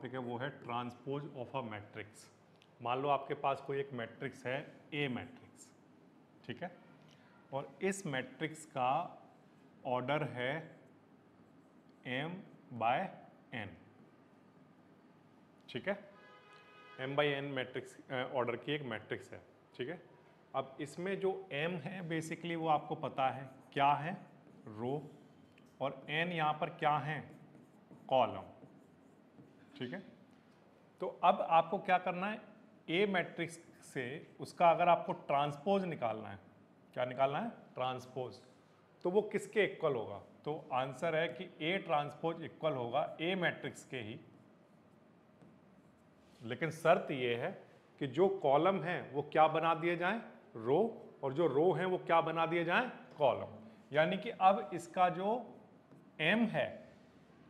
Topic है वो है ट्रांसपोज ऑफ अ मैट्रिक्स। मान लो आपके पास कोई एक मैट्रिक्स है ए मैट्रिक्स, ठीक है, और इस मैट्रिक्स का ऑर्डर है m/n, ठीक है, m/n मैट्रिक्स ऑर्डर की एक मैट्रिक्स है, ठीक है। अब इसमें जो m है बेसिकली वो आपको पता है क्या है, रो, और n यहाँ पर क्या है, कॉलम, ठीक है। तो अब आपको क्या करना है, ए मैट्रिक्स से उसका अगर आपको ट्रांसपोज निकालना है, क्या निकालना है, ट्रांसपोज, तो वो किसके इक्वल होगा, तो आंसर है कि ए ट्रांसपोज इक्वल होगा ए मैट्रिक्स के ही, लेकिन शर्त ये है कि जो कॉलम है वो क्या बना दिए जाएं, रो, और जो रो है वो क्या बना दिए जाएं, कॉलम। यानी कि अब इसका जो एम है,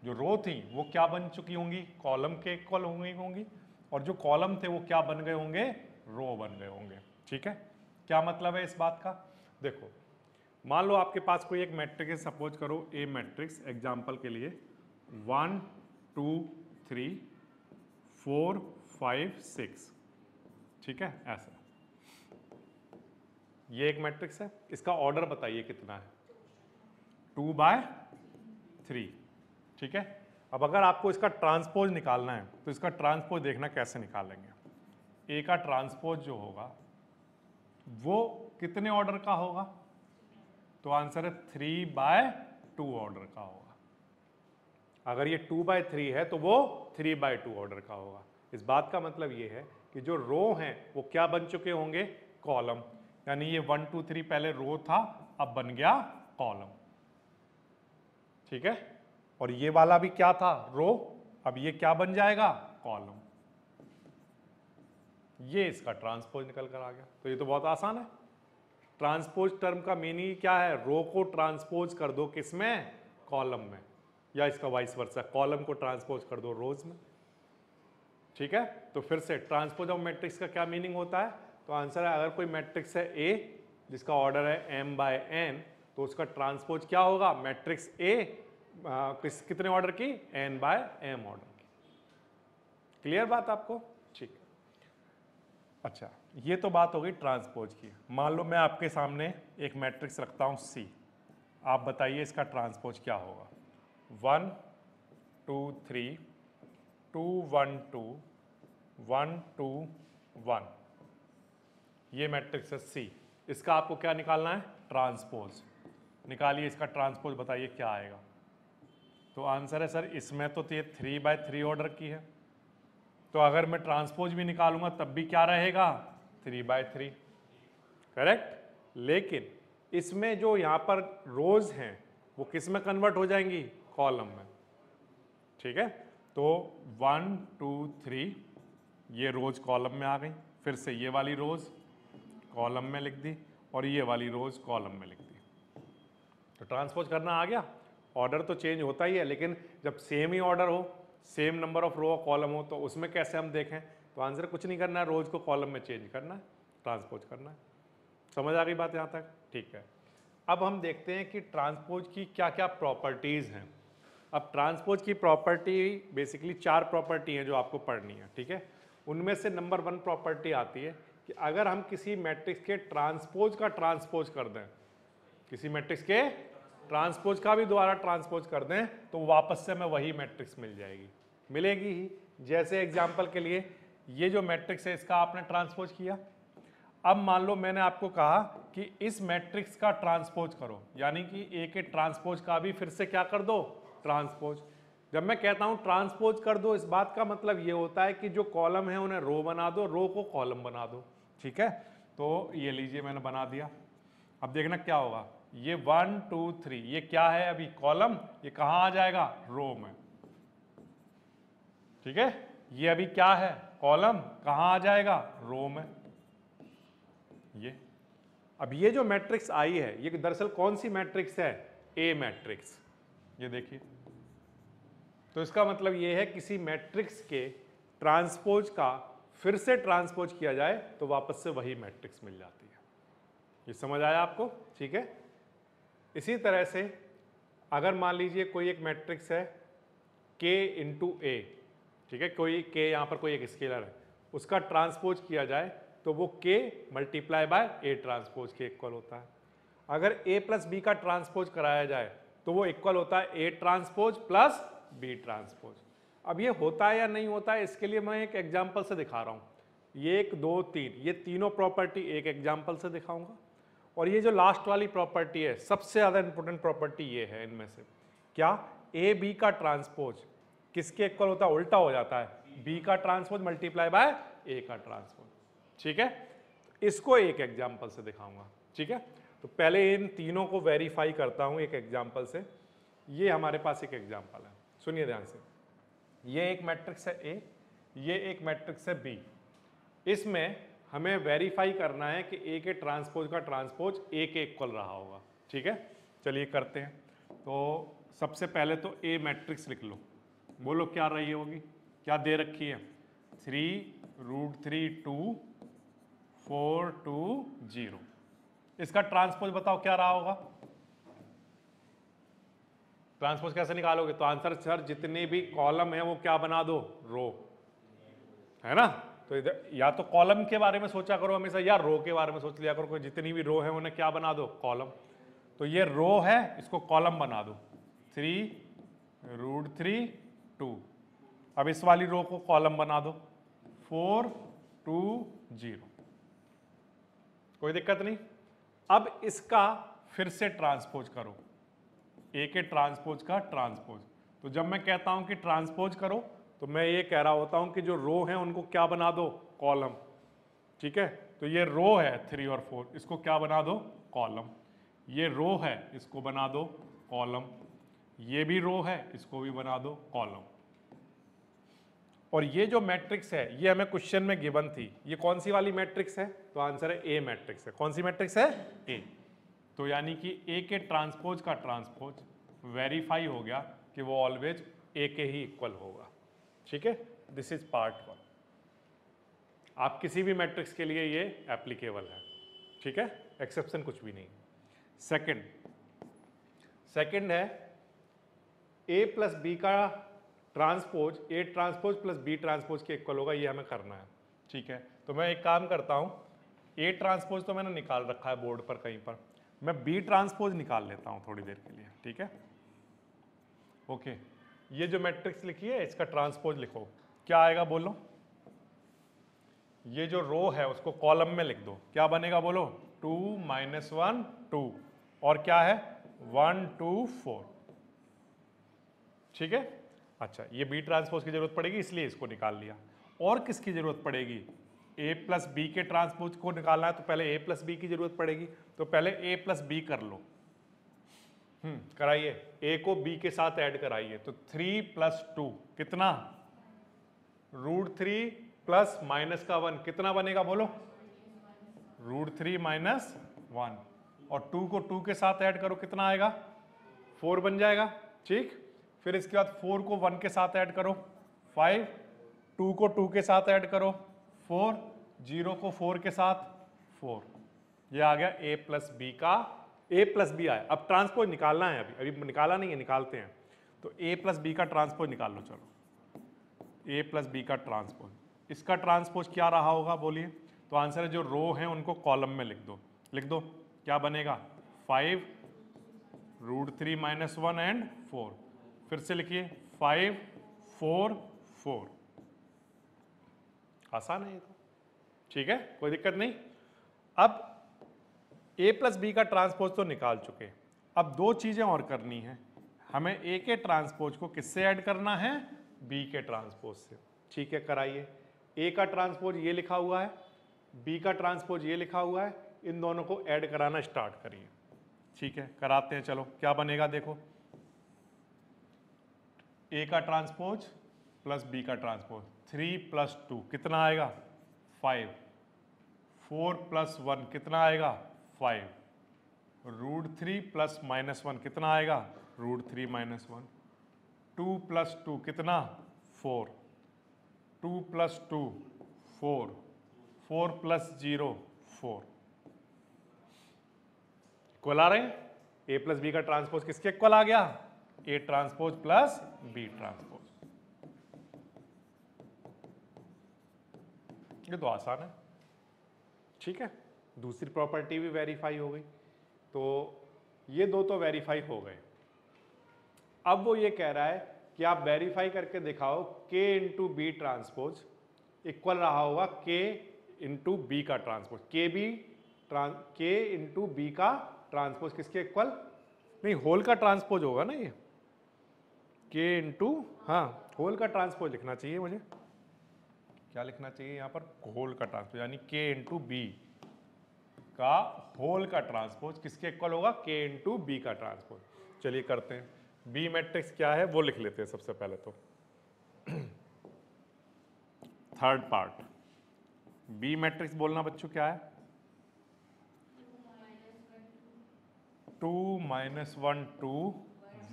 जो रो थी वो क्या बन चुकी होंगी, कॉलम के इक्वल होंगी, और जो कॉलम थे वो क्या बन गए होंगे, रो बन गए होंगे, ठीक है। क्या मतलब है इस बात का, देखो मान लो आपके पास कोई एक मैट्रिक्स है, सपोज करो ए मैट्रिक्स, एग्जांपल के लिए 1 2 3 4 5 6, ठीक है, ऐसा ये एक मैट्रिक्स है, इसका ऑर्डर बताइए कितना है, 2/3, ठीक है। अब अगर आपको इसका ट्रांसपोज निकालना है तो इसका ट्रांसपोज देखना कैसे निकालेंगे। ए का ट्रांसपोज जो होगा वो कितने ऑर्डर का होगा, तो आंसर है 3/2 ऑर्डर का होगा। अगर ये 2/3 है तो वो 3/2 ऑर्डर का होगा। इस बात का मतलब ये है कि जो रो हैं वो क्या बन चुके होंगे, कॉलम, यानी ये 1 2 3 पहले रो था, अब बन गया कॉलम, ठीक है। और ये वाला भी क्या था, रो, अब ये क्या बन जाएगा, कॉलम। ये इसका ट्रांसपोज निकल कर आ गया। तो ये तो बहुत आसान है। ट्रांसपोज टर्म का मीनिंग क्या है, रो को ट्रांसपोज कर दो किसमें, कॉलम में, या इसका वाइस वर्सा, कॉलम को ट्रांसपोज कर दो रोज में, ठीक है। तो फिर से ट्रांसपोज ऑफ मैट्रिक्स का क्या मीनिंग होता है, तो आंसर है अगर कोई मैट्रिक्स है ए जिसका ऑर्डर है m/n, तो उसका ट्रांसपोज क्या होगा, मैट्रिक्स ए कितने ऑर्डर की, n/m ऑर्डर की। क्लियर बात आपको, ठीक है। अच्छा, ये तो बात हो गई ट्रांसपोज की। मान लो मैं आपके सामने एक मैट्रिक्स रखता हूं C, आप बताइए इसका ट्रांसपोज क्या होगा, 1 2 3 2 1 2 1 2 1, ये मैट्रिक्स है C। इसका आपको क्या निकालना है, ट्रांसपोज। निकालिए इसका ट्रांसपोज, बताइए क्या आएगा। तो आंसर है सर इसमें तो ये 3/3 ऑर्डर की है, तो अगर मैं ट्रांसपोज भी निकालूंगा तब भी क्या रहेगा, 3/3, करेक्ट। लेकिन इसमें जो यहाँ पर रोज हैं वो किस में कन्वर्ट हो जाएंगी, कॉलम में, ठीक है। तो 1 2 3 ये रोज कॉलम में आ गई, फिर से ये वाली रोज कॉलम में लिख दी, और ये वाली रोज कॉलम में लिख दी। तो ट्रांसपोज करना आ गया। ऑर्डर तो चेंज होता ही है, लेकिन जब सेम ही ऑर्डर हो, same number of row column हो, तो उसमें कैसे हम देखें, तो आंसर कुछ नहीं करना है, रोज को कॉलम में चेंज करना है, ट्रांसपोज करना है। समझ आ गई बात यहाँ तक, ठीक है। अब हम देखते हैं कि ट्रांसपोज की क्या क्या प्रॉपर्टीज़ हैं। अब ट्रांसपोज की प्रॉपर्टी बेसिकली 4 प्रॉपर्टी हैं जो आपको पढ़नी है, ठीक है। उनमें से नंबर 1 प्रॉपर्टी आती है कि अगर हम किसी मैट्रिक्स के ट्रांसपोज का ट्रांसपोज कर दें, किसी मैट्रिक्स के ट्रांसपोज का भी दोबारा ट्रांसपोज कर दें, तो वापस से हमें वही मैट्रिक्स मिल जाएगी, मिलेगी ही। जैसे एग्जांपल के लिए ये जो मैट्रिक्स है इसका आपने ट्रांसपोज किया। अब मान लो मैंने आपको कहा कि इस मैट्रिक्स का ट्रांसपोज करो, यानी कि ए के ट्रांसपोज का भी फिर से क्या कर दो, ट्रांसपोज। जब मैं कहता हूं ट्रांसपोज कर दो, इस बात का मतलब ये होता है कि जो कॉलम है उन्हें रो बना दो, रो को कॉलम बना दो, ठीक है। तो ये लीजिए मैंने बना दिया। अब देखना क्या होगा, ये 1 2 3 ये क्या है अभी, कॉलम, ये कहां आ जाएगा, रो में, ठीक है। ये अभी क्या है, कॉलम, कहां आ जाएगा, रो में। ये अब ये जो मैट्रिक्स आई है ये दरअसल कौन सी मैट्रिक्स है, ए मैट्रिक्स, ये देखिए। तो इसका मतलब ये है किसी मैट्रिक्स के ट्रांसपोज का फिर से ट्रांसपोज किया जाए तो वापस से वही मैट्रिक्स मिल जाती है। ये समझ आया आपको, ठीक है। इसी तरह से अगर मान लीजिए कोई एक मैट्रिक्स है K × A, ठीक है, कोई k यहाँ पर कोई एक स्केलर है, उसका ट्रांसपोज किया जाए तो वो k multiply bye a transpose के इक्वल होता है। अगर a प्लस b का ट्रांसपोज कराया जाए तो वो इक्वल होता है a transpose plus b transpose. अब ये होता है या नहीं होता है, इसके लिए मैं एक एग्जाम्पल से दिखा रहा हूँ। ये 1 2 3 ये तीनों प्रॉपर्टी एक एग्जाम्पल से दिखाऊंगा, और ये जो लास्ट वाली प्रॉपर्टी है सबसे ज़्यादा इंपॉर्टेंट प्रॉपर्टी ये है इनमें से, क्या ए बी का ट्रांसपोज किसके इक्वल होता है, उल्टा हो जाता है, बी का ट्रांसपोज मल्टीप्लाई बाय ए का ट्रांसपोज। ठीक है, इसको एक एग्जाम्पल से दिखाऊंगा। ठीक है, तो पहले इन तीनों को वेरीफाई करता हूं एक एग्जाम्पल से। ये हमारे पास एक एग्जाम्पल है, सुनिए ध्यान से। ये एक मैट्रिक्स है ए, ये एक मैट्रिक्स है बी। इसमें हमें वेरीफाई करना है कि ए के ट्रांसपोज का ट्रांसपोज ए के इक्वल रहा होगा। ठीक है, चलिए करते हैं। तो सबसे पहले तो ए मैट्रिक्स लिख लो, बोलो क्या रही होगी, क्या दे रखी है, 3√3 2 4 2 0। इसका ट्रांसपोज बताओ क्या रहा होगा, ट्रांसपोज कैसे निकालोगे, तो आंसर सर जितने भी कॉलम है वो क्या बना दो, रो, है ना। तो इधर या तो कॉलम के बारे में सोचा करो हमेशा, या रो के बारे में सोच लिया करो, जितनी भी रो है उन्हें क्या बना दो, कॉलम। तो ये रो है, इसको कॉलम बना दो, 3√3 2। अब इस वाली रो को कॉलम बना दो, 4 2 0। कोई दिक्कत नहीं। अब इसका फिर से ट्रांसपोज करो, ए के ट्रांसपोज का ट्रांसपोज। तो जब मैं कहता हूं कि ट्रांसपोज करो तो मैं ये कह रहा होता हूं कि जो रो है उनको क्या बना दो, कॉलम। ठीक है, तो ये रो है 3 और 4, इसको क्या बना दो, कॉलम। ये रो है, इसको बना दो कॉलम। ये भी रो है, इसको भी बना दो कॉलम। और ये जो मैट्रिक्स है ये हमें क्वेश्चन में गिवन थी, ये कौन सी वाली मैट्रिक्स है, तो आंसर है ए मैट्रिक्स है। कौन सी मैट्रिक्स है, ए। तो यानी कि ए के ट्रांसपोज का ट्रांसपोज वेरीफाई हो गया कि वो ऑलवेज ए के ही इक्वल होगा। ठीक है, दिस इज पार्ट 1। आप किसी भी मैट्रिक्स के लिए ये एप्लीकेबल है। ठीक है, एक्सेप्शन कुछ भी नहीं। सेकंड है ए प्लस बी का transpose A transpose plus B transpose के इक्वल होगा, ये हमें करना है। ठीक है, तो मैं एक काम करता हूं, ए ट्रांसपोज तो मैंने निकाल रखा है बोर्ड पर कहीं पर, मैं बी ट्रांसपोज निकाल लेता हूं थोड़ी देर के लिए। ठीक है, ओके। ये जो मैट्रिक्स लिखी है इसका ट्रांसपोज लिखो, क्या आएगा बोलो। ये जो रो है उसको कॉलम में लिख दो, क्या बनेगा बोलो, 2 -1 2, और क्या है 1 2 4। ठीक है, अच्छा ये बी ट्रांसपोज की जरूरत पड़ेगी इसलिए इसको निकाल लिया। और किसकी जरूरत पड़ेगी, ए प्लस बी के ट्रांसपोज को निकालना है तो पहले ए प्लस बी की जरूरत पड़ेगी, तो पहले ए प्लस बी कर लो। कराइए, ए को बी के साथ ऐड कराइए। तो 3 + 2 कितना, √3 प्लस माइनस का 1 कितना बनेगा बोलो, √3 - 1, और 2 को 2 के साथ ऐड करो कितना आएगा, 4 बन जाएगा। ठीक, फिर इसके बाद 4 को 1 के साथ ऐड करो 5, 2 को 2 के साथ ऐड करो 4, 0 को 4 के साथ 4। ये आ गया ए प्लस बी का, ए प्लस बी आया। अब ट्रांसपोज निकालना है, अभी निकाला नहीं है, निकालते हैं। तो ए प्लस बी का ट्रांसपोज निकाल लो, चलो ए प्लस बी का ट्रांसपोज। इसका ट्रांसपोज क्या रहा होगा बोलिए, तो आंसर है जो रो है उनको कॉलम में लिख दो। लिख दो, क्या बनेगा 5 √3 - 1 एंड 4। फिर से लिखिए 5 4 4। आसान है ये तो। ठीक है, कोई दिक्कत नहीं। अब ए प्लस बी का ट्रांसपोज तो निकाल चुके, अब दो चीजें और करनी है हमें। ए के ट्रांसपोज को किससे ऐड करना है, बी के ट्रांसपोज से। ठीक है, कराइए। ए का ट्रांसपोज ये लिखा हुआ है, बी का ट्रांसपोज ये लिखा हुआ है, इन दोनों को ऐड कराना स्टार्ट करिए। ठीक है, कराते हैं, चलो क्या बनेगा देखो, ए का ट्रांसपोज प्लस बी का ट्रांसपोज, 3 + 2 कितना आएगा 5, 4 + 1 कितना आएगा 5, √3 प्लस -1 कितना आएगा, √3 - 1, 2 + 2 कितना 4, 2 + 2 4, 4 + 0 4। इक्वल आ रहे हैं, ए प्लस बी का ट्रांसपोज किसके इक्वल आ गया, A transpose plus B transpose. ये तो आसान है, ठीक है। दूसरी प्रॉपर्टी भी वेरीफाई हो गई, तो ये दो तो वेरीफाई हो गए। अब वो ये कह रहा है कि आप वेरीफाई करके दिखाओ K into B transpose equal रहा होगा K इंटू बी का ट्रांसपोज। K इंटू बी का ट्रांसपोज किसके इक्वल, नहीं होल का ट्रांसपोज होगा ना ये, K इंटू, हाँ होल का ट्रांसपोज लिखना चाहिए मुझे। क्या लिखना चाहिए यहाँ पर, होल का ट्रांसपोज, यानी K इंटू बी का होल का ट्रांसपोज किसके इक्वल होगा, K इंटू बी का ट्रांसपोज। चलिए करते हैं। बी मैट्रिक्स क्या है वो लिख लेते हैं सबसे पहले तो। थर्ड पार्ट, बी मैट्रिक्स बोलना बच्चों क्या है, 2 -1 2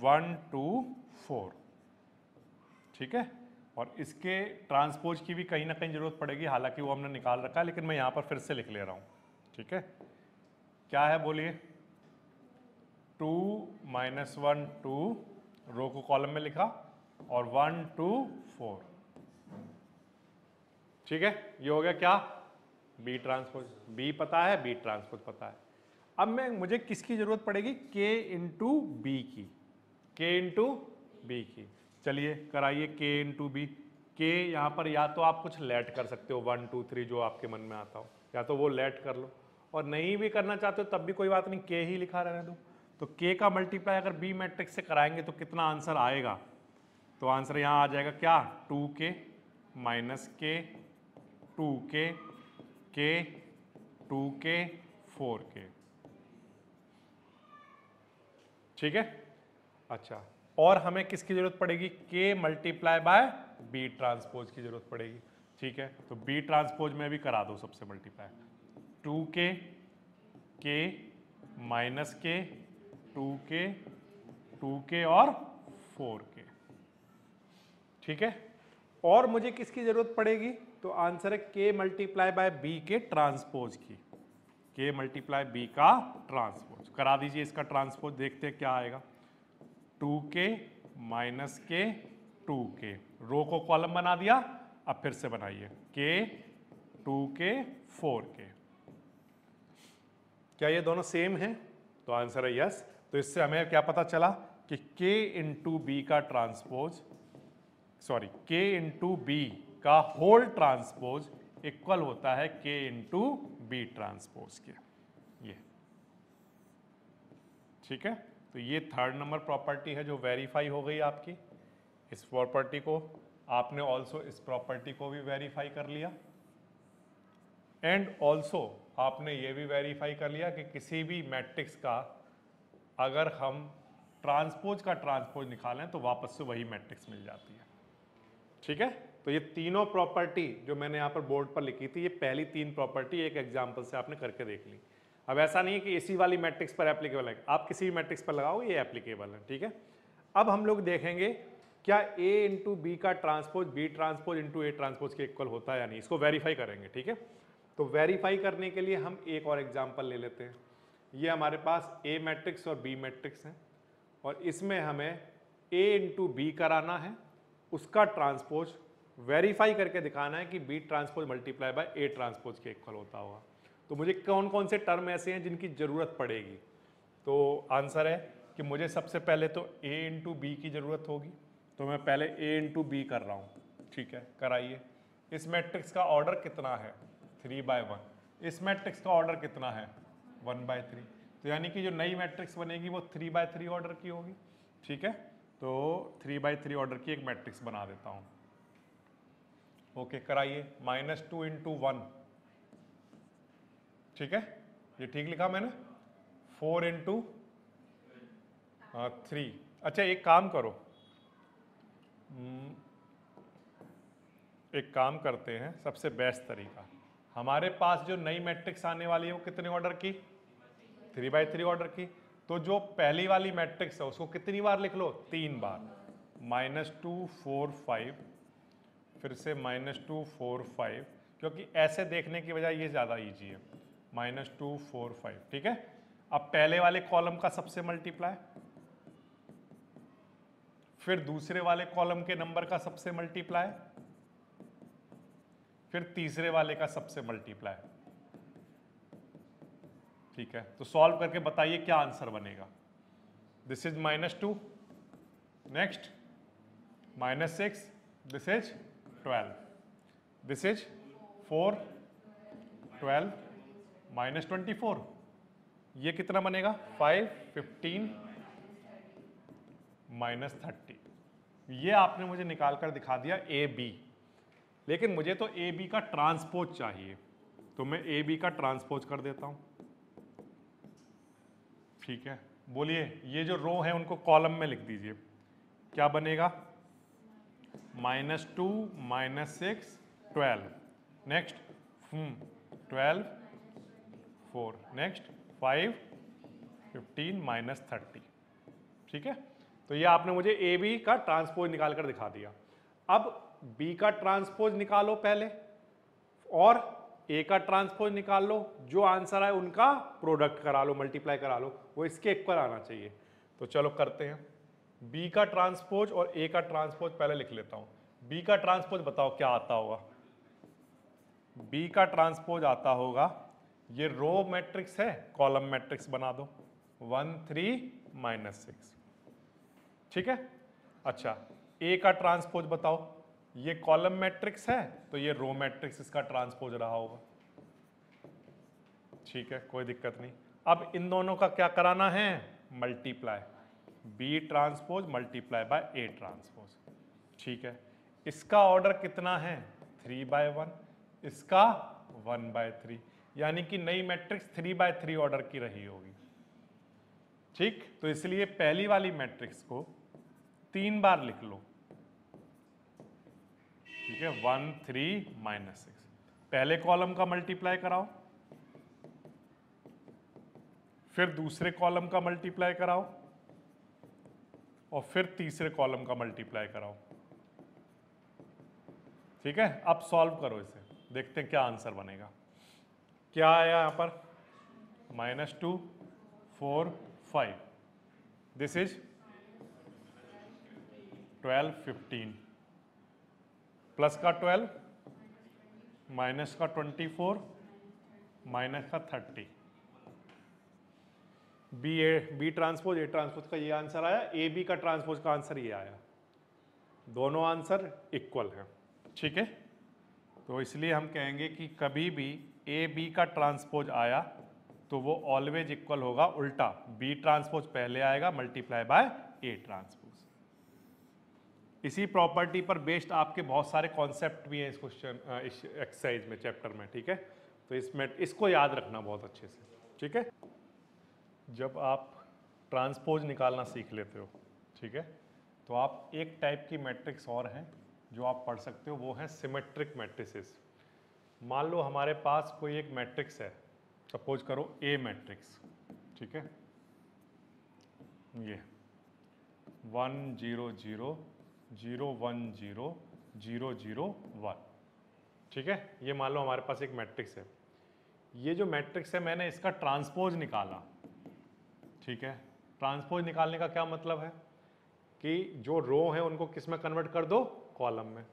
1 2 4, ठीक है। और इसके ट्रांसपोज की भी कहीं ना कहीं जरूरत पड़ेगी, हालांकि वो हमने निकाल रखा है, लेकिन मैं यहां पर फिर से लिख ले रहा हूं, ठीक है। क्या है बोलिए, 2 -1 2, रो को कॉलम में लिखा, और 1 2 4, ठीक है। ये हो गया क्या, बी ट्रांसपोज। बी पता है, बी ट्रांसपोज पता है। अब मुझे किसकी जरूरत पड़ेगी, K इंटू बी की, K इंटू बी की। चलिए कराइए K इंटू बी। K यहाँ पर या तो आप कुछ लेट कर सकते हो, 1 2 3 जो आपके मन में आता हो, या तो वो लेट कर लो, और नहीं भी करना चाहते हो तब भी कोई बात नहीं, K ही लिखा रहने दो। तो K का मल्टीप्लाई अगर बी मैट्रिक्स से कराएंगे तो कितना आंसर आएगा, तो आंसर यहाँ आ जाएगा क्या, 2K minus K 2K K 2K 4K, ठीक है। अच्छा, और हमें किसकी जरूरत पड़ेगी, K multiply by B transpose की जरूरत पड़ेगी, ठीक है। तो बी ट्रांसपोज में भी करा दो सबसे multiply, 2K K minus K 2K 2K और 4K, ठीक है। और मुझे किसकी जरूरत पड़ेगी, तो आंसर है K मल्टीप्लाई बाय बी के ट्रांसपोज की, K मल्टीप्लाई बी का ट्रांसपोज। करा दीजिए इसका ट्रांसपोज, देखते हैं क्या आएगा, 2K माइनस K 2K, रो को कॉलम बना दिया, अब फिर से बनाइए K 2K 4K। क्या ये दोनों सेम हैं, तो आंसर है यस। तो इससे हमें क्या पता चला कि K इंटू बी का transpose, sorry K into B का होल ट्रांसपोज इक्वल होता है K इंटू बी ट्रांसपोज के, ये, ठीक है। तो ये थर्ड नंबर प्रॉपर्टी है जो वेरीफाई हो गई आपकी। इस प्रॉपर्टी को आपने ऑल्सो इस प्रॉपर्टी को भी वेरीफाई कर लिया, एंड ऑल्सो आपने ये भी वेरीफाई कर लिया कि किसी भी मैट्रिक्स का अगर हम ट्रांसपोज का ट्रांसपोज निकालें तो वापस से वही मैट्रिक्स मिल जाती है, ठीक है। तो ये तीनों प्रॉपर्टी जो मैंने यहाँ पर बोर्ड पर लिखी थी, ये पहली तीन प्रॉपर्टी एक एग्जाम्पल से आपने करके देख ली। अब ऐसा नहीं है कि इसी वाली मैट्रिक्स पर एप्लीकेबल है, आप किसी भी मैट्रिक्स पर लगाओगे ये एप्लीकेबल है, ठीक है। अब हम लोग देखेंगे क्या A इंटू बी का transpose B transpose into A transpose के इक्वल होता है या नहीं, इसको वेरीफाई करेंगे, ठीक है। तो वेरीफाई करने के लिए हम एक और एग्जाम्पल ले लेते हैं। ये हमारे पास A मैट्रिक्स और B मैट्रिक्स है, और इसमें हमें A इंटू बी कराना है, उसका ट्रांसपोज वेरीफाई करके दिखाना है कि B transpose multiply by A transpose के इक्वल होता होगा। तो मुझे कौन कौन से टर्म ऐसे हैं जिनकी ज़रूरत पड़ेगी, तो आंसर है कि मुझे सबसे पहले तो A इंटू बी की ज़रूरत होगी, तो मैं पहले A इंटू बी कर रहा हूँ, ठीक है, कराइए। इस मैट्रिक्स का ऑर्डर कितना है, 3/1। इस मैट्रिक्स का ऑर्डर कितना है, 1/3। तो यानी कि जो नई मैट्रिक्स बनेगी वो 3/3 ऑर्डर की होगी, ठीक है। तो 3/3 ऑर्डर की एक मैट्रिक्स बना देता हूँ, ओके कराइए। -2 इंटू 1, ठीक है, ये ठीक लिखा मैंने। 4 इंटू 3। अच्छा एक काम करो, एक काम करते हैं, सबसे बेस्ट तरीका, हमारे पास जो नई मैट्रिक्स आने वाली है वो कितने ऑर्डर की, 3/3 ऑर्डर की। तो जो पहली वाली मैट्रिक्स है उसको कितनी बार लिख लो, 3 बार, -2 4 5, फिर से -2 4 5, क्योंकि ऐसे देखने की बजाय ये ज़्यादा ईजी है, -2 4 5, ठीक है। अब पहले वाले कॉलम का सबसे मल्टीप्लाई, फिर दूसरे वाले कॉलम के नंबर का सबसे मल्टीप्लाई, फिर तीसरे वाले का सबसे मल्टीप्लाई। ठीक है, तो सॉल्व करके बताइए क्या आंसर बनेगा। This is -2, next -6, this is 12, this is 4, 12 -24, ये कितना बनेगा 5, 15 -30। ये आपने मुझे निकाल कर दिखा दिया ए बी, लेकिन मुझे तो ए बी का ट्रांसपोज चाहिए, तो मैं ए बी का ट्रांसपोज कर देता हूं। ठीक है, बोलिए ये जो रो है उनको कॉलम में लिख दीजिए। क्या बनेगा -2, -6, 12, नेक्स्ट 12, 4, नेक्स्ट 5, 15 -30। ठीक है, तो ये आपने मुझे ए बी का ट्रांसपोज निकाल कर दिखा दिया। अब बी का ट्रांसपोज निकालो पहले और ए का ट्रांसपोज निकाल लो, जो आंसर आए उनका प्रोडक्ट करा लो, मल्टीप्लाई करा लो, वो इसके इक्वल आना चाहिए। तो चलो करते हैं, बी का ट्रांसपोज और ए का ट्रांसपोज पहले लिख लेता हूं। बी का ट्रांसपोज बताओ क्या आता होगा। बी का ट्रांसपोज आता होगा, ये रो मैट्रिक्स है, कॉलम मैट्रिक्स बना दो 1, 3, -6। ठीक है, अच्छा ए का ट्रांसपोज बताओ, ये कॉलम मैट्रिक्स है तो ये रो मैट्रिक्स इसका ट्रांसपोज रहा होगा। ठीक है, कोई दिक्कत नहीं। अब इन दोनों का क्या कराना है, multiply, B transpose multiply by A transpose. ठीक है, इसका ऑर्डर कितना है 3/1, इसका 1/3, यानी कि नई मैट्रिक्स 3/3 ऑर्डर की रही होगी। ठीक, तो इसलिए पहली वाली मैट्रिक्स को 3 बार लिख लो। ठीक है, 1, 3, -6। पहले कॉलम का मल्टीप्लाई कराओ, फिर दूसरे कॉलम का मल्टीप्लाई कराओ और फिर तीसरे कॉलम का मल्टीप्लाई कराओ। ठीक है, अब सॉल्व करो इसे, देखते हैं क्या आंसर बनेगा। क्या आया यहां पर -2, 4, 5, दिस इज 12, 15, प्लस का 12, माइनस का 24, माइनस का 30। बी ट्रांसपोज ए ट्रांसपोज का ये आंसर आया, ए बी का ट्रांसपोज का आंसर ये आया। दोनों आंसर इक्वल हैं। ठीक है, तो इसलिए हम कहेंगे कि कभी भी ए बी का ट्रांसपोज आया तो वो ऑलवेज इक्वल होगा उल्टा, बी ट्रांसपोज पहले आएगा मल्टीप्लाई बाय ए ट्रांसपोज। इसी प्रॉपर्टी पर बेस्ड आपके बहुत सारे कॉन्सेप्ट भी हैं इस क्वेश्चन इस एक्सरसाइज में, चैप्टर में। ठीक है, तो इसमें इसको याद रखना बहुत अच्छे से। ठीक है, जब आप ट्रांसपोज निकालना सीख लेते हो, ठीक है, तो आप एक टाइप की मैट्रिक्स और हैं जो आप पढ़ सकते हो, वो है सिमेट्रिक मैट्रिसेस। मान लो हमारे पास कोई एक मैट्रिक्स है, सपोज करो ए मैट्रिक्स। ठीक है, ये 1, 0, 0, 0, 1, 0, 0, 0, 1। ठीक है, ये मान लो हमारे पास एक मैट्रिक्स है। ये जो मैट्रिक्स है मैंने इसका ट्रांसपोज निकाला। ठीक है, ट्रांसपोज निकालने का क्या मतलब है कि जो रो है उनको किस में कन्वर्ट कर दो, कॉलम में।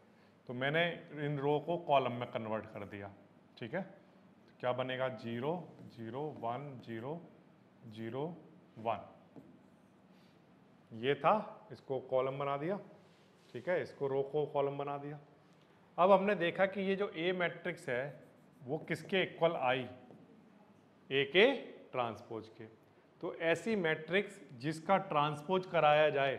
तो मैंने इन रो को कॉलम में कन्वर्ट कर दिया। ठीक है, तो क्या बनेगा 0, 0, 1, 0, 0, 1। ये था, इसको कॉलम बना दिया। ठीक है, इसको रो को कॉलम बना दिया। अब हमने देखा कि ये जो ए मैट्रिक्स है वो किसके इक्वल आई, ए के ट्रांसपोज के। तो ऐसी मैट्रिक्स जिसका ट्रांसपोज कराया जाए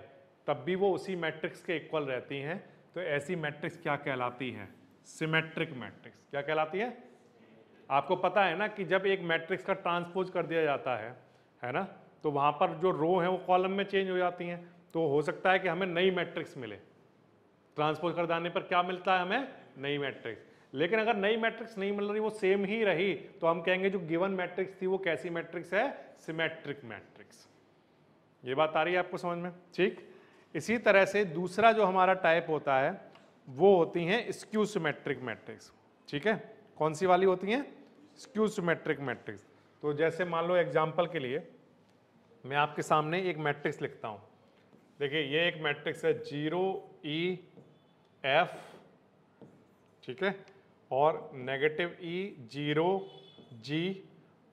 तब भी वो उसी मैट्रिक्स के इक्वल रहती हैं, तो ऐसी मैट्रिक्स क्या कहलाती है, सिमेट्रिक मैट्रिक्स। क्या कहलाती है, आपको पता है ना कि जब एक मैट्रिक्स का ट्रांसपोज कर दिया जाता है ना, तो वहां पर जो रो है वो कॉलम में चेंज हो जाती हैं। तो हो सकता है कि हमें नई मैट्रिक्स मिले, ट्रांसपोज कर देने पर क्या मिलता है हमें, नई मैट्रिक्स। लेकिन अगर नई मैट्रिक्स नहीं मिल रही, वो सेम ही रही, तो हम कहेंगे जो गिवन मैट्रिक्स थी वो कैसी मैट्रिक्स है, सिमेट्रिक मैट्रिक्स। ये बात आ रही है आपको समझ में। ठीक, इसी तरह से दूसरा जो हमारा टाइप होता है वो होती हैं स्क्यू सिमेट्रिक मैट्रिक्स। ठीक है, कौन सी वाली होती हैं, स्क्यू सिमेट्रिक मैट्रिक्स। तो जैसे मान लो एग्जांपल के लिए मैं आपके सामने एक मैट्रिक्स लिखता हूं। देखिए ये एक मैट्रिक्स है 0, E, F। ठीक है, और नेगेटिव ई, 0 जी,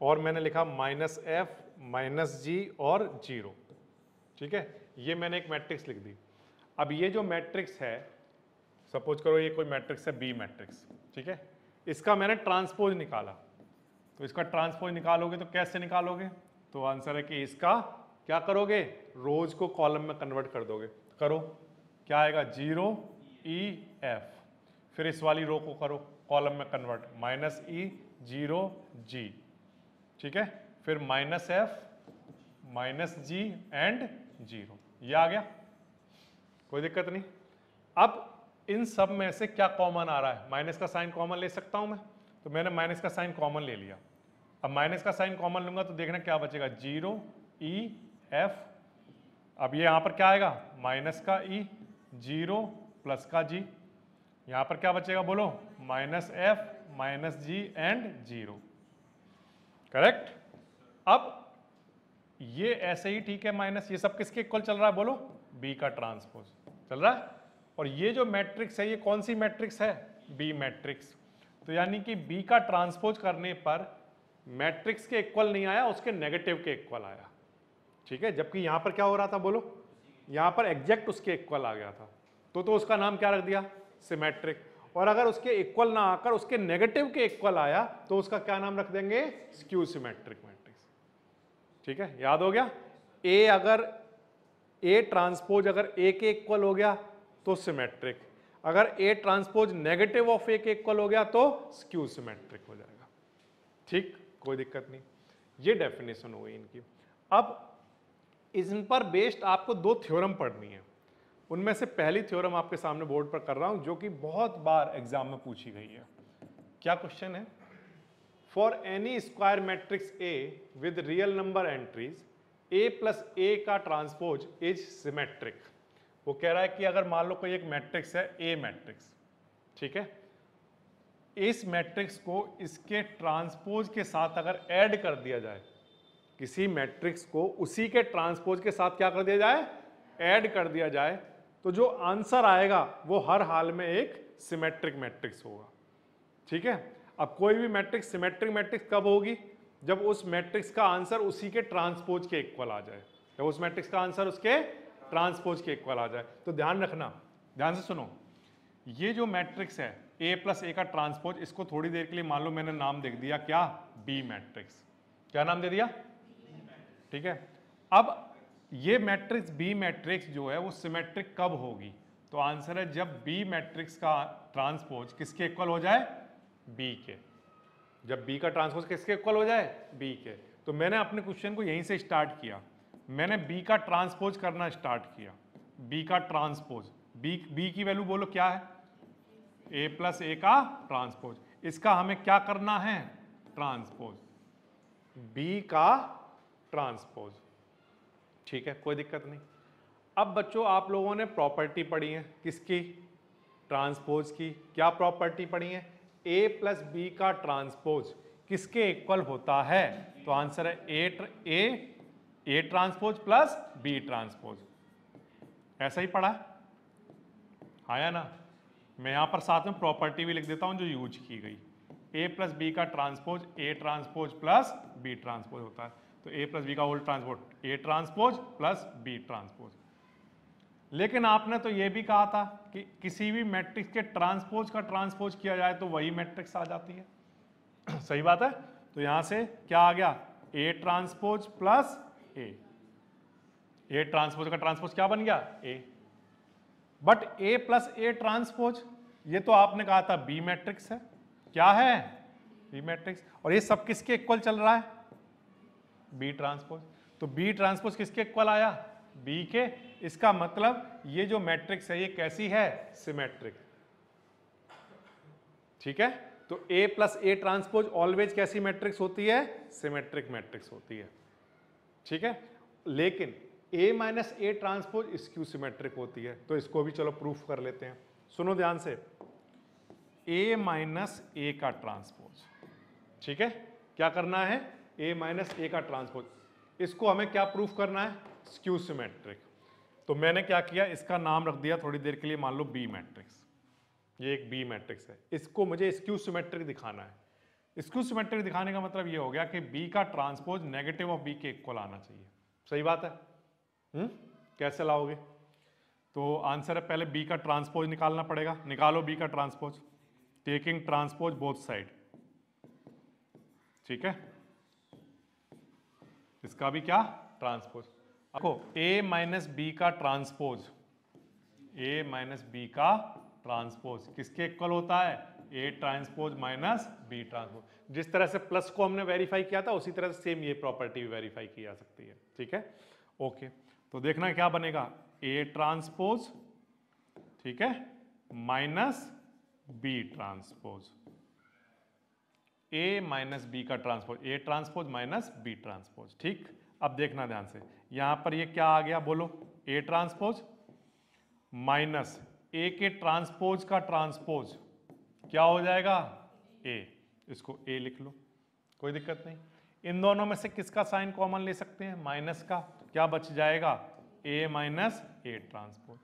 और मैंने लिखा -f -g और 0। ठीक है, ये मैंने एक मैट्रिक्स लिख दी। अब ये जो मैट्रिक्स है, सपोज करो ये कोई मैट्रिक्स है बी मैट्रिक्स, ठीक है, इसका मैंने ट्रांसपोज निकाला। तो इसका ट्रांसपोज निकालोगे तो कैसे निकालोगे? तो आंसर है कि इसका क्या करोगे, रोज को कॉलम में कन्वर्ट कर दोगे। करो, क्या आएगा, 0 ई एफ, फिर इस वाली रो को करो कॉलम में कन्वर्ट, -e 0 g, ठीक है, फिर -f -g एंड 0, ये आ गया, कोई दिक्कत नहीं। अब इन सब में से क्या कॉमन आ रहा है? माइनस का साइन कॉमन ले सकता हूं मैं, तो मैंने माइनस का साइन कॉमन ले लिया। अब माइनस का साइन कॉमन लूंगा तो देखना क्या बचेगा, 0 ई एफ, अब ये यहां पर क्या आएगा, माइनस का ई, 0 प्लस का जी, यहां पर क्या बचेगा बोलो, -f -g एंड 0, करेक्ट। अब ये ऐसे ही ठीक है, माइनस, ये सब किसके इक्वल चल रहा है बोलो, बी का ट्रांसपोज चल रहा है। और ये जो मैट्रिक्स है ये कौन सी मैट्रिक्स है, बी मैट्रिक्स। तो यानी कि बी का ट्रांसपोज करने पर मैट्रिक्स के इक्वल नहीं आया, उसके नेगेटिव के इक्वल आया, ठीक है। जबकि यहां पर क्या हो रहा था बोलो, यहां पर एग्जैक्ट उसके इक्वल आ गया था, तो उसका नाम क्या रख दिया, सिमेट्रिक। और अगर उसके इक्वल ना आकर उसके नेगेटिव के इक्वल आया तो उसका क्या नाम रख देंगे, स्क्यू सिमेट्रिक मैट्रिक्स, ठीक है, याद हो गया। ए अगर ए ट्रांसपोज अगर ए के इक्वल हो गया तो सिमेट्रिक, अगर ए ट्रांसपोज नेगेटिव ऑफ ए के इक्वल हो गया तो स्क्यू सिमेट्रिक हो जाएगा, ठीक, कोई दिक्कत नहीं। ये डेफिनेशन हो गई इनकी। अब इन पर बेस्ड आपको दो थ्योरम पढ़नी है, उनमें से पहली थ्योरम आपके सामने बोर्ड पर कर रहा हूं, जो कि बहुत बार एग्जाम में पूछी गई है। क्या क्वेश्चन है, for any square matrix A with real number entries A plus A का ट्रांसपोज इज सिमेट्रिक। वो कह रहा है कि अगर मान लो कोई एक मैट्रिक्स है ए मैट्रिक्स, ठीक है, इस मैट्रिक्स को इसके ट्रांसपोज के साथ अगर ऐड कर दिया जाए, किसी मैट्रिक्स को उसी के ट्रांसपोज के साथ क्या कर दिया जाए, ऐड कर दिया जाए, तो जो आंसर आएगा वो हर हाल में एक सिमेट्रिक मैट्रिक्स होगा, ठीक है। अब कोई भी मैट्रिक्स सिमेट्रिक मैट्रिक्स कब होगी, जब उस मैट्रिक्स का आंसर उसी के ट्रांसपोज के इक्वल आ जाए, जब उस मैट्रिक्स का आंसर उसके ट्रांसपोज के इक्वल आ जाए। तो ध्यान रखना, ध्यान से सुनो, ये जो मैट्रिक्स है ए प्लस ए का ट्रांसपोज, इसको थोड़ी देर के लिए मान लो मैंने नाम दे दिया क्या, बी मैट्रिक्स। क्या नाम दे दिया, ठीक है। अब ये मैट्रिक्स बी मैट्रिक्स जो है वो सिमेट्रिक कब होगी, तो आंसर है जब बी मैट्रिक्स का ट्रांसपोज किसके इक्वल हो जाए, बी के। जब बी का ट्रांसपोज किसके इक्वल हो जाए, बी के। तो मैंने अपने क्वेश्चन को यहीं से स्टार्ट किया, मैंने बी का ट्रांसपोज करना स्टार्ट किया, बी का ट्रांसपोज, बी की वैल्यू बोलो क्या है, ए प्लस ए का ट्रांसपोज, इसका हमें क्या करना है, ट्रांसपोज, बी का ट्रांसपोज, ठीक है, कोई दिक्कत नहीं। अब बच्चों आप लोगों ने प्रॉपर्टी पढ़ी है किसकी, ट्रांसपोज की। क्या प्रॉपर्टी पढ़ी है, ए प्लस बी का ट्रांसपोज किसके इक्वल होता है, तो आंसर है A transpose plus B transpose. ऐसा ही पढ़ा, हाँ या ना। मैं यहां पर साथ में प्रॉपर्टी भी लिख देता हूं जो यूज की गई, ए प्लस बी का transpose A transpose plus B transpose होता है, तो ए प्लस बी का whole transpose A transpose plus B transpose. लेकिन आपने तो ये भी कहा था कि किसी भी मैट्रिक्स के ट्रांसपोज का ट्रांसपोज किया जाए तो वही मैट्रिक्स आ जाती है सही बात है। तो यहां से क्या आ गया, A transpose plus A transpose का ट्रांसपोज क्या बन गया, A. But A plus A transpose ये तो आपने कहा था बी मैट्रिक्स है, क्या है, बी मैट्रिक्स। और ये सब किसके इक्वल चल रहा है, बी ट्रांसपोज। तो बी ट्रांसपोज किसके इक्वल आया, बी के। इसका मतलब ये जो मैट्रिक्स है ये कैसी है, सिमेट्रिक, ठीक है। तो A plus A transpose always कैसी मैट्रिक्स होती है, सिमेट्रिक मैट्रिक्स होती है, ठीक है। लेकिन A minus A transpose skew symmetric होती है। तो इसको भी चलो प्रूफ कर लेते हैं, सुनो ध्यान से। ए माइनस ए का ट्रांसपोज, ठीक है, क्या करना है, ए माइनस ए का ट्रांसपोज, इसको हमें क्या प्रूफ करना है, स्क्यू सिमेट्रिक। तो मैंने क्या किया, इसका नाम रख दिया थोड़ी देर के लिए मान लो बी मैट्रिक्स, ये एक बी मैट्रिक्स है, इसको मुझे स्क्यू सिमेट्रिक दिखाना है। स्क्यू सिमेट्रिक दिखाने का मतलब ये हो गया कि बी का ट्रांसपोज नेगेटिव ऑफ बी के इक्वल आना चाहिए। सही बात है। कैसे लाओगे? तो आंसर है पहले बी का ट्रांसपोज निकालना पड़ेगा। निकालो बी का transpose, taking transpose both side. ठीक है, इसका भी क्या ट्रांसपोज। देखो ए माइनस बी का ट्रांसपोज, ए माइनस बी का ट्रांसपोज किसके इक्वल होता है? A transpose minus B transpose. जिस तरह से प्लस को हमने वेरीफाई किया था उसी तरह से सेम ये प्रॉपर्टी भी वेरीफाई की जा सकती है। ठीक है, ओके। तो देखना क्या बनेगा, ए ट्रांसपोज, ठीक है, minus B transpose, A minus B का transpose, A transpose minus B transpose. ठीक, अब देखना ध्यान से, यहां पर ये क्या आ गया बोलो, ए ट्रांसपोज माइनस ए के ट्रांसपोज का ट्रांसपोज क्या हो जाएगा? ए। इसको ए लिख लो, कोई दिक्कत नहीं। इन दोनों में से किसका साइन कॉमन ले सकते हैं? माइनस का। क्या बच जाएगा? A minus A transpose.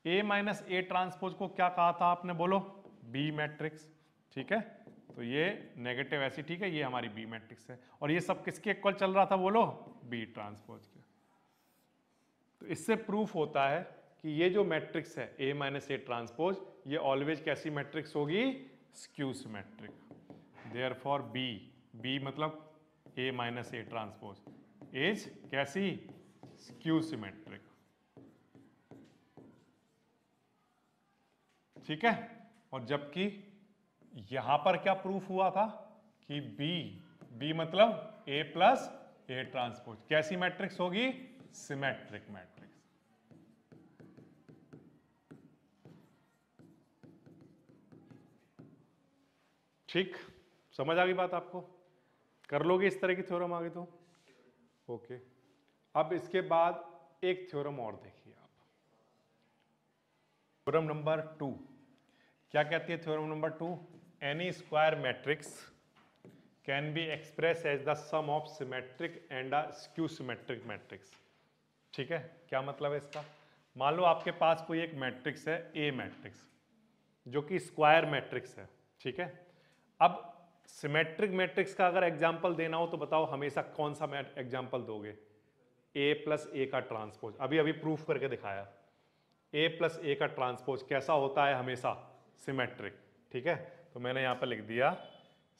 A minus A transpose को क्या कहा था आपने बोलो? B matrix. ठीक है, तो ये नेगेटिव ऐसी, ठीक है, ये हमारी बी मैट्रिक्स है। और ये सब किसके इक्वल चल रहा था बोलो? बी ट्रांसपोज के। तो इससे प्रूफ होता है कि ये जो मैट्रिक्स है ए माइनस ए ट्रांसपोज, ये ऑलवेज कैसी मैट्रिक्स होगी? Skew symmetric. Therefore B, B मतलब A minus A transpose is कैसी? Skew symmetric. ठीक है, और जबकि यहां पर क्या प्रूफ हुआ था कि बी मतलब ए प्लस ए ट्रांसपोज कैसी मैट्रिक्स होगी? Symmetric matrix. ठीक, समझ आ गई बात आपको? कर लोगे इस तरह की थ्योरम आगे तो? ओके। अब इसके बाद एक थ्योरम और देखिए आप, थ्योरम नंबर 2। क्या कहती है theorem number 2? Any square matrix can be express as the sum of symmetric and a skew symmetric matrix. ठीक है, क्या मतलब है इसका? मान लो आपके पास कोई एक मैट्रिक्स है, ए मैट्रिक्स, जो कि स्क्वायर मैट्रिक्स है। ठीक है, अब सिमेट्रिक मैट्रिक्स का अगर एग्जाम्पल देना हो तो बताओ हमेशा कौन सा एग्जाम्पल दोगे? ए प्लस ए का ट्रांसपोज। अभी अभी प्रूफ करके दिखाया, ए प्लस ए का ट्रांसपोज कैसा होता है? हमेशा सिमेट्रिक। ठीक है, तो मैंने यहां पर लिख दिया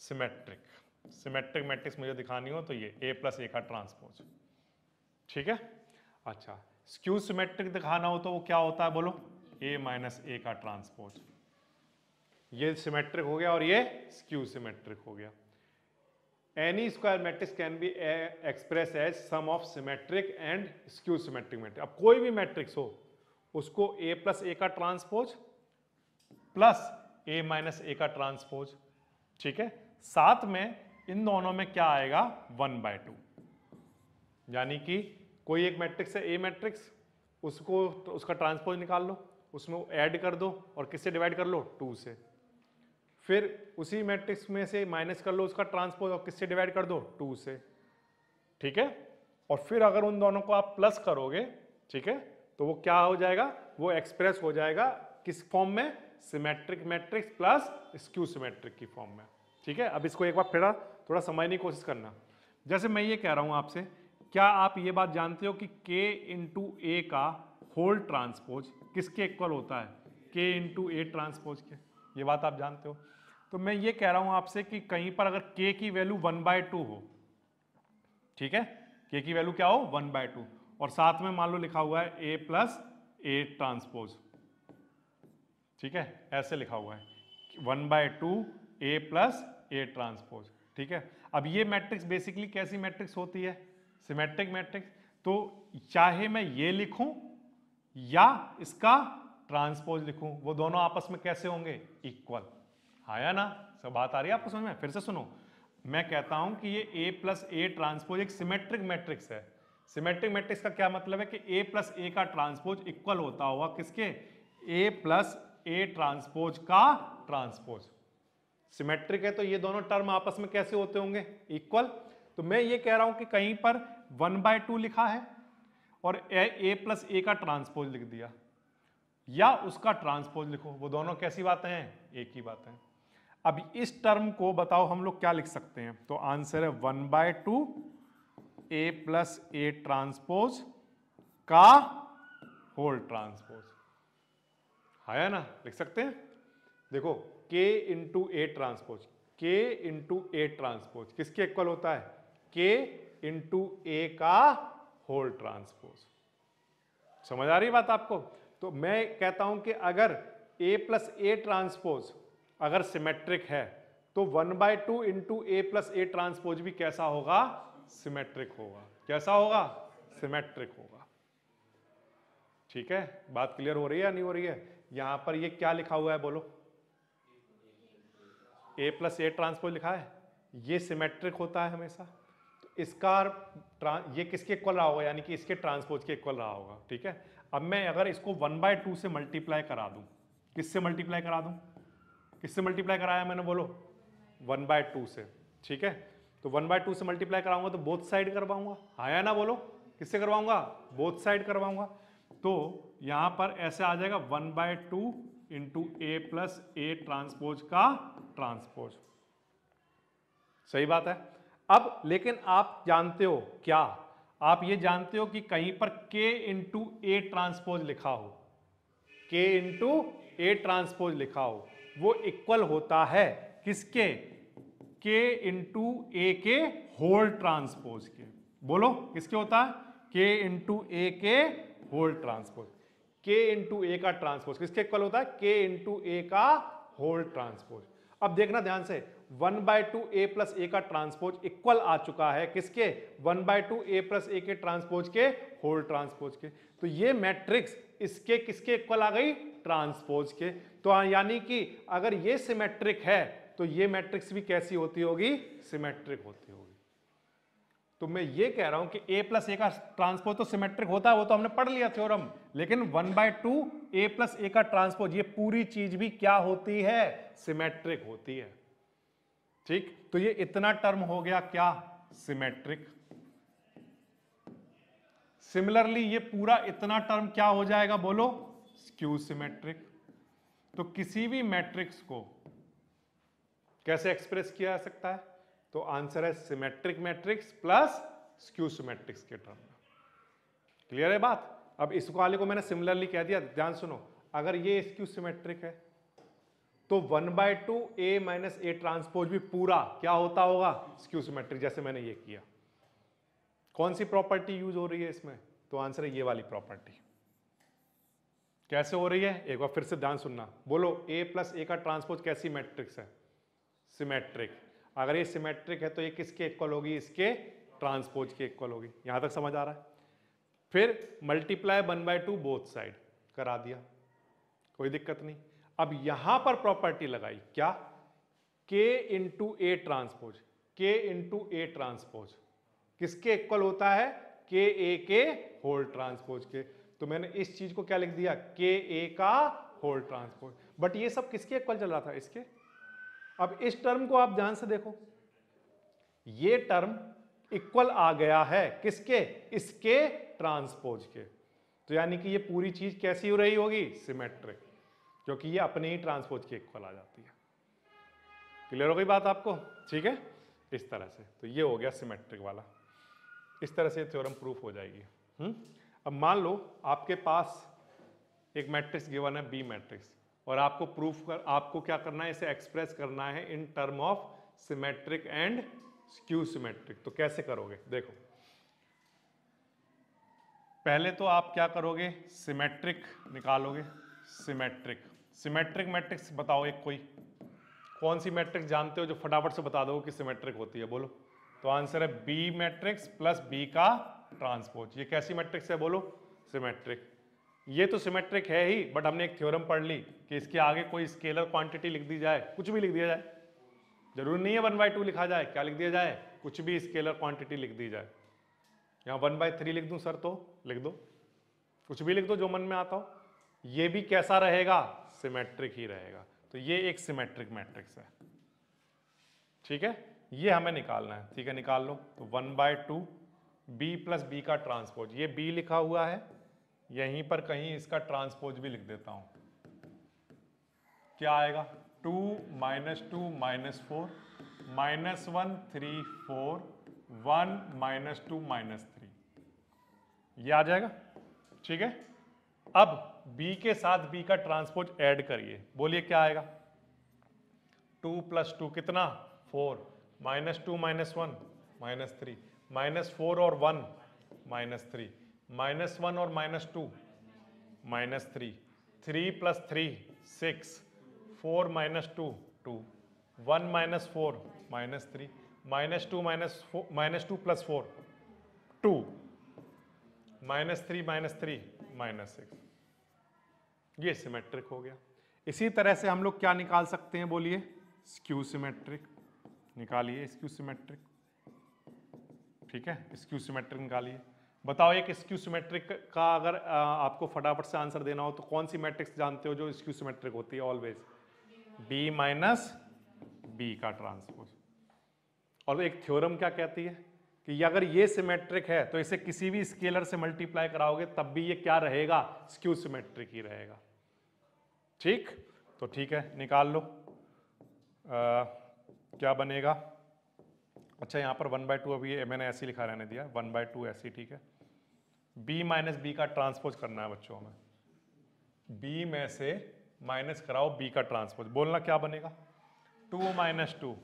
सिमेट्रिक। सिमेट्रिक मैट्रिक्स मुझे दिखानी हो तो ये ए प्लस ए का ट्रांसपोज। ठीक है, अच्छा। स्क्यू सिमेट्रिक दिखाना हो तो वो क्या होता है बोलो? ए माइनस ए का ट्रांसपोज। ये सिमेट्रिक हो गया और ये स्क्यू सिमेट्रिक हो गया। Any square matrix can be express as sum of symmetric and skew symmetric matrix. अब कोई भी मैट्रिक्स हो उसको ए प्लस ए का ट्रांसपोज प्लस ए माइनस ए का ट्रांसपोज। ठीक है, साथ में इन दोनों में क्या आएगा? 1/2। यानी कि कोई एक मैट्रिक्स है ए मैट्रिक्स, उसको उसका ट्रांसपोज निकाल लो, उसमें ऐड कर दो और किससे डिवाइड कर लो? 2 से। फिर उसी मैट्रिक्स में से माइनस कर लो उसका ट्रांसपोज और किससे डिवाइड कर दो? 2 से। ठीक है, और फिर अगर उन दोनों को आप प्लस करोगे, ठीक है, तो वो क्या हो जाएगा? वो एक्सप्रेस हो जाएगा किस फॉर्म में? Symmetric matrix plus skew symmetric की फॉर्म में। ठीक है, अब इसको एक बार फिर थोड़ा समझने की कोशिश करना। जैसे मैं ये कह रहा हूं आपसे, क्या आप ये बात जानते हो कि k इंटू ए का होल ट्रांसपोज किसके इक्वल होता है? k इंटू ए ट्रांसपोज के। ये बात आप जानते हो। तो मैं ये कह रहा हूं आपसे कि कहीं पर अगर k की वैल्यू 1/2 हो, ठीक है, k की वैल्यू क्या हो? 1/2, और साथ में मान लो लिखा हुआ है a प्लस ए ट्रांसपोज। ठीक है, ऐसे लिखा हुआ है 1/2 a प्लस ए ट्रांसपोज। ठीक है, अब ये मैट्रिक्स बेसिकली कैसी मैट्रिक्स होती है? Symmetric matrix. तो चाहे मैं ये लिखूं या इसका ट्रांसपोज लिखूं, वो दोनों आपस में कैसे होंगे? इक्वल। आया ना? सब बात आ रही है आपको समझ में? फिर से सुनो, मैं कहता हूं कि ये ए प्लस ए ट्रांसपोज एक सिमेट्रिक मैट्रिक्स है। सिमेट्रिक मैट्रिक्स का क्या मतलब है? कि ए प्लस ए का ट्रांसपोज इक्वल होता हुआ किसके? ए प्लस ए ट्रांसपोज का ट्रांसपोज। सिमेट्रिक है तो ये दोनों टर्म आपस में कैसे होते होंगे? इक्वल। तो मैं ये कह रहा हूं कि कहीं पर 1/2 लिखा है और ए प्लस ए का ट्रांसपोज लिख दिया, या उसका ट्रांसपोज लिखो, वो दोनों कैसी बातें हैं, एक ही बातें हैं। अब इस टर्म को बताओ हम लोग क्या लिख सकते हैं, तो आंसर है 1/2 A प्लस ए ट्रांसपोज का होल ट्रांसपोज, है ना, लिख सकते हैं। देखो K into A transpose, K into A transpose किसके इक्वल होता है, K इंटू ए का होल ट्रांसपोज। समझ आ रही बात आपको? तो मैं कहता हूं कि अगर A प्लस ए ट्रांसपोज अगर सिमेट्रिक है तो 1/2 into A plus A transpose भी कैसा होगा, सिमेट्रिक होगा। कैसा होगा, सिमेट्रिक होगा। ठीक है, बात क्लियर हो रही है या नहीं हो रही है? यहां पर ये क्या लिखा हुआ है बोलो, A प्लस ए ट्रांसपोज लिखा है, ये सिमेट्रिक होता है हमेशा। तो इसका ये किसके इक्वल रहा होगा, यानी कि इसके ट्रांसपोज के इक्वल रहा होगा। ठीक है, अब मैं अगर इसको 1/2 से मल्टीप्लाई करा दूं, किससे मल्टीप्लाई करा दूं, किससे मल्टीप्लाई कराया मैंने बोलो, 1/2 से। ठीक है, तो 1/2 से मल्टीप्लाई कराऊंगा तो बोथ साइड करवाऊंगा, हाँ या ना बोलो, किससे करवाऊंगा, बोथ साइड करवाऊंगा। तो यहां पर ऐसे आ जाएगा 1/2 into A plus A transpose का ट्रांसपोज। सही बात है। अब लेकिन आप जानते हो क्या, आप ये जानते हो कि कहीं पर K इंटू ए ट्रांसपोज लिखा हो, K इंटू ए ट्रांसपोज लिखा हो, वो इक्वल होता है किसके, K इंटू ए के होल ट्रांसपोज के। बोलो किसके होता है, K इंटू ए के होल ट्रांसपोज। K इंटू ए का ट्रांसपोज किसके इक्वल होता है, K इंटू ए का होल ट्रांसपोज। अब देखना ध्यान से, 1/2 A प्लस ए का ट्रांसपोज इक्वल आ चुका है किसके, 1/2 A प्लस ए के ट्रांसपोज के होल ट्रांसपोज के। तो ये मैट्रिक्स इसके किसके इक्वल आ गई, ट्रांसपोज के। तो यानी कि अगर ये सिमेट्रिक है तो ये मैट्रिक्स भी कैसी होती होगी, सिमेट्रिक होती होगी। तो मैं ये कह रहा हूं कि A प्लस ए का ट्रांसपोज तो सिमेट्रिक होता है, वो तो हमने पढ़ लिया थ्योरम, लेकिन 1/2 A प्लस ए का ट्रांसपोज ये पूरी चीज भी क्या होती है, सिमेट्रिक होती है। ठीक, तो ये इतना टर्म हो गया क्या, सिमेट्रिक। सिमिलरली ये पूरा इतना टर्म क्या हो जाएगा बोलो, स्क्यू सिमेट्रिक। तो किसी भी मैट्रिक्स को कैसे एक्सप्रेस किया जा सकता है, तो आंसर है सिमेट्रिक मैट्रिक्स प्लस स्क्यू सिमेट्रिक्स के टर्म में। क्लियर है बात? अब इस वाले को मैंने सिमिलरली कह दिया, ध्यान सुनो, अगर ये स्क्यू सिमेट्रिक है तो 1/2 A माइनस ए ट्रांसपोज भी पूरा क्या होता होगा, स्क्यू सिमेट्रिक, जैसे मैंने ये किया। कौन सी प्रॉपर्टी यूज हो रही है इसमें, तो आंसर है ये वाली प्रॉपर्टी। कैसे हो रही है, एक बार फिर से ध्यान सुनना, बोलो A प्लस ए का ट्रांसपोज कैसी मैट्रिक्स है, सिमेट्रिक। अगर ये सिमेट्रिक है तो ये किसके इक्वल होगी, इसके ट्रांसपोज के इक्वल होगी। यहां तक समझ आ रहा है? फिर मल्टीप्लाई 1/2 बोथ साइड करा दिया, कोई दिक्कत नहीं। अब यहां पर प्रॉपर्टी लगाई क्या, K into A transpose, K into A transpose किसके इक्वल होता है, K A के होल ट्रांसपोज के। तो मैंने इस चीज को क्या लिख दिया, K A का होल ट्रांसपोज। बट ये सब किसके इक्वल चल रहा था, इसके। अब इस टर्म को आप ध्यान से देखो, ये टर्म इक्वल आ गया है किसके, इसके ट्रांसपोज के। तो यानी कि ये पूरी चीज कैसी हो रही होगी, सिमेट्रिक, क्योंकि ये अपने ही ट्रांसपोज के इक्वल आ जाती है। क्लियर हो गई बात आपको? ठीक है, इस तरह से। तो ये हो गया सिमेट्रिक वाला, इस तरह से थ्योरम प्रूफ हो जाएगी। अब मान लो आपके पास एक मैट्रिक्स गिवन है, बी मैट्रिक्स, और आपको आपको क्या करना है, इसे एक्सप्रेस करना है in term of symmetric and skew symmetric. तो कैसे करोगे, देखो पहले तो आप क्या करोगे, सिमेट्रिक निकालोगे। सिमेट्रिक मैट्रिक्स बताओ एक कोई, कौन सी मैट्रिक्स जानते हो जो फटाफट से बता दो कि सिमेट्रिक होती है, बोलो। तो आंसर है बी मैट्रिक्स प्लस बी का ट्रांसपोज। ये कैसी मैट्रिक्स है, बोलो, सिमेट्रिक। ये तो सिमेट्रिक है ही, बट हमने एक थ्योरम पढ़ ली कि इसके आगे कोई स्केलर क्वांटिटी लिख दी जाए, कुछ भी लिख दिया जाए, जरूरी नहीं है 1/2 लिखा जाए, क्या लिख दिया जाए, कुछ भी स्केलर क्वांटिटी लिख दी जाए। यहाँ 1/3 लिख दूं सर, तो लिख दो, कुछ भी लिख दो जो मन में आता हो। ये भी कैसा रहेगा, सिमेट्रिक ही रहेगा। तो ये एक सिमेट्रिक मैट्रिक्स है। ठीक है, ये हमें निकालना है। ठीक है, निकाल लो। तो 1/2 बी प्लस बी का ट्रांसपोज, ये बी लिखा हुआ है, यहीं पर कहीं इसका ट्रांसपोज भी लिख देता हूं। क्या आएगा? 2 -2 -4 -1 3 4 1 -2 -3, ये आ जाएगा। ठीक है, अब b के साथ b का ट्रांसपोज ऐड करिए, बोलिए क्या आएगा? 2 + 2 कितना? 4 -2 -1 -3 -4 और 1 -3 -1 और -2 -3 3 + 3 6 4 -2 2 1 -4 -3 -2 + 4 2 -3 -3 -6, ये सिमेट्रिक हो गया। इसी तरह से हम लोग क्या निकाल सकते हैं, बोलिए? स्क्यू सिमेट्रिक निकालिए, स्क्यू सिमेट्रिक। ठीक है, स्क्यू सिमेट्रिक निकालिए। बताओ एक स्क्यू सिमेट्रिक का अगर आपको फटाफट से आंसर देना हो तो कौन सी मैट्रिक्स जानते हो जो स्क्यू सिमेट्रिक होती है? ऑलवेज B - B का ट्रांसपोज। और एक थ्योरम क्या कहती है कि अगर ये सिमेट्रिक है तो इसे किसी भी स्केलर से मल्टीप्लाई कराओगे तब भी ये क्या रहेगा? स्क्यू सिमेट्रिक ही रहेगा। ठीक, तो ठीक है, निकाल लो। क्या बनेगा? अच्छा, यहाँ पर 1/2 अभी मैंने ऐसे ही लिखा रहने दिया, 1/2 ऐसे ही ठीक है। B - B का ट्रांसपोज करना है बच्चों हमें। B में से माइनस कराओ B का ट्रांसपोज, बोलना क्या बनेगा? 2 - 2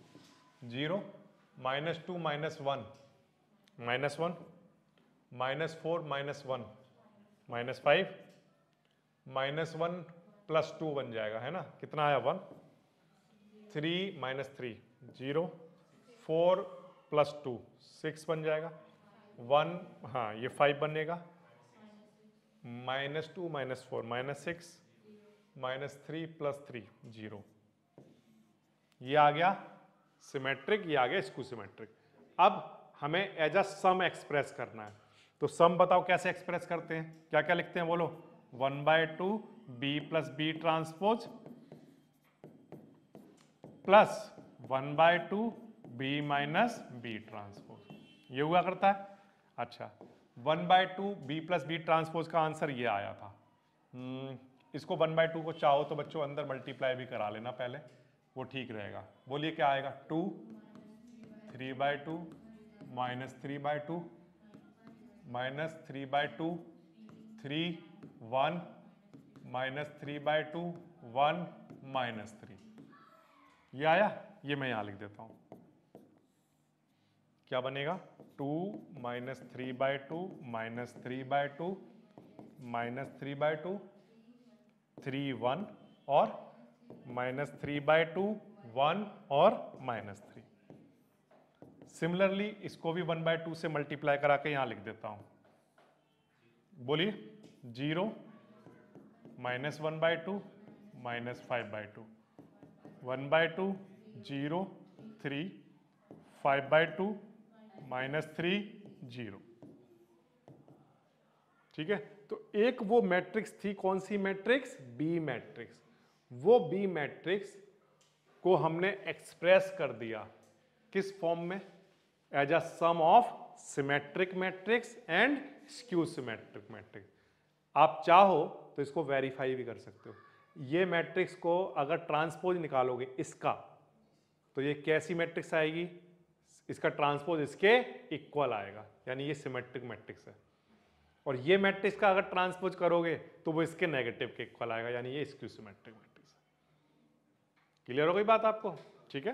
0 -2 -1 -1 -4 -1 -5 -1 + 2 बन जाएगा, है ना? कितना आया? 1 3 -3 0 4 + 2 6 बन जाएगा 1, हाँ ये 5 बनेगा -2 -4 -6 -3 + 3 0, ये आ गया सिमेट्रिक, ये आ गया स्क्यू सिमेट्रिक। अब हमें एज अ सम एक्सप्रेस करना है, तो सम बताओ कैसे एक्सप्रेस करते हैं? क्या क्या लिखते हैं बोलो? 1/2 B + B transpose plus 1/2 B - B transpose, ये हुआ करता है। अच्छा, 1/2 B + B ट्रांसपोज का आंसर ये आया था। इसको 1/2 को चाहो तो बच्चों अंदर मल्टीप्लाई भी करा लेना पहले, वो ठीक रहेगा। बोलिए क्या आएगा? 2 3/2 -3/2 -3/2 3 1 -3/2 1 -3, ये आया। ये मैं यहां लिख देता हूं, क्या बनेगा? 2 -3/2 -3/2 -3/2 3 1 और -3/2 1 और -3। सिमिलरली इसको भी 1/2 से मल्टीप्लाई करा के यहां लिख देता हूं, बोलिए 0 -1/2 -5/2 1/2 0 3 5/2 -3 0। ठीक है, तो एक वो मैट्रिक्स थी, कौन सी मैट्रिक्स? B matrix. वो बी मैट्रिक्स को हमने एक्सप्रेस कर दिया किस फॉर्म में? As a sum of symmetric matrix and skew symmetric matrix. आप चाहो तो इसको वेरीफाई भी कर सकते हो। ये मैट्रिक्स को अगर ट्रांसपोज निकालोगे इसका, तो ये कैसी मैट्रिक्स आएगी? इसका ट्रांसपोज इसके इक्वल आएगा, यानी ये सिमेट्रिक मैट्रिक्स है। और ये मैट्रिक्स का अगर ट्रांसपोज करोगे तो वो इसके नेगेटिव के इक्वल आएगा, यानी ये स्क्यू सिमेट्रिक मैट्रिक्स है। क्लियर हो गई बात आपको? ठीक है।